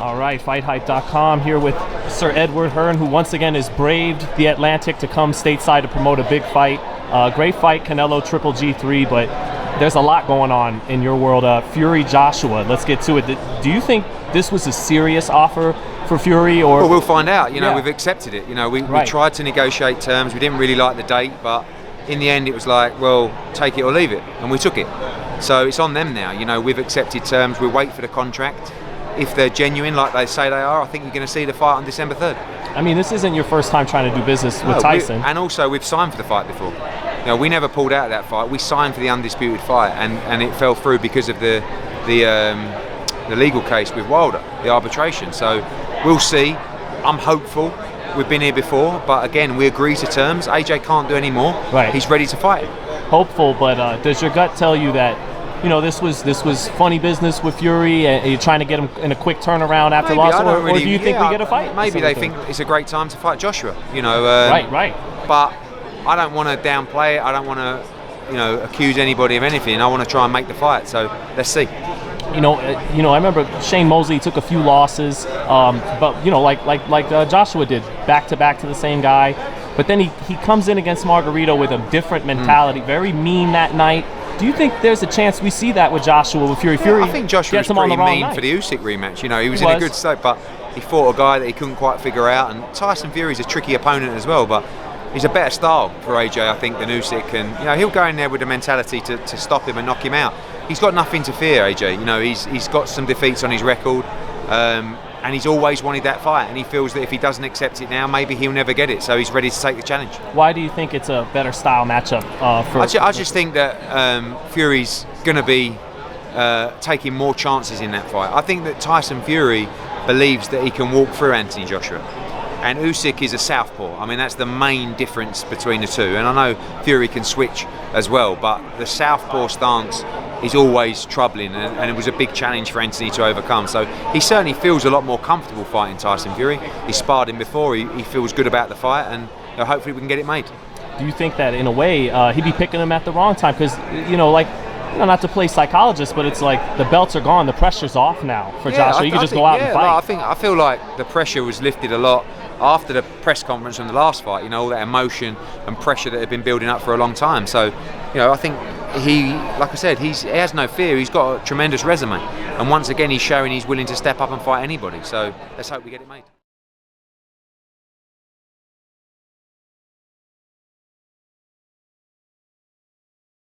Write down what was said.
All right, FightHype.com here with Sir Edward Hearn, who once again has braved the Atlantic to come stateside to promote a big fight. Great fight, Canelo Triple G3, but there's a lot going on in your world. Fury Joshua, let's get to it. Do you think this was a serious offer for Fury, or? Well, we'll find out. We've accepted it. We tried to negotiate terms. We didn't really like the date, but in the end, it was like, well, take it or leave it, and we took it. So it's on them now. We've accepted terms. We'll wait for the contract. If they're genuine, like they say they are, I think you're going to see the fight on December 3rd. I mean, this isn't your first time trying to do business with Tyson. And also, we've signed for the fight before. We never pulled out of that fight. We signed for the undisputed fight, and it fell through because of the legal case with Wilder, the arbitration. So we'll see. I'm hopeful. We've been here before, but again, we agree to terms. AJ can't do any more. Right. He's ready to fight. Hopeful, but does your gut tell you that this was funny business with Fury, and you're trying to get him in a quick turnaround after loss, or do you think we get a fight? Maybe they think it's a great time to fight Joshua. Right. But I don't want to downplay it. I don't want to, accuse anybody of anything. I want to try and make the fight. So let's see. I remember Shane Mosley took a few losses, but like Joshua did, back to back to the same guy. But then he comes in against Margarito with a different mentality, very mean that night. Do you think there's a chance we see that with Joshua, with Fury? I think Joshua was pretty mean for the Usyk rematch. He was in a good state, but he fought a guy that he couldn't quite figure out. And Tyson Fury's a tricky opponent as well, but he's a better style for AJ, I think, than Usyk. And he'll go in there with the mentality to stop him and knock him out. He's got nothing to fear, AJ. He's got some defeats on his record, and he's always wanted that fight. And he feels that if he doesn't accept it now, maybe he'll never get it. So he's ready to take the challenge. Why do you think it's a better style matchup for? I just think that Fury's going to be taking more chances in that fight. I think that Tyson Fury believes that he can walk through Anthony Joshua. And Usyk is a southpaw. I mean, that's the main difference between the two. And I know Fury can switch as well, but the southpaw stance is always troubling, and it was a big challenge for Anthony to overcome. So he certainly feels a lot more comfortable fighting Tyson Fury. He sparred him before. He feels good about the fight, and hopefully we can get it made. Do you think that in a way he'd be picking him at the wrong time? Because not to play psychologist, but it's like the belts are gone, the pressure's off now for Joshua. You can just go out and fight. I feel like the pressure was lifted a lot after the press conference from the last fight. All that emotion and pressure that had been building up for a long time. So, I think he has no fear. He's got a tremendous resume, and once again, he's showing he's willing to step up and fight anybody. So let's hope we get it made.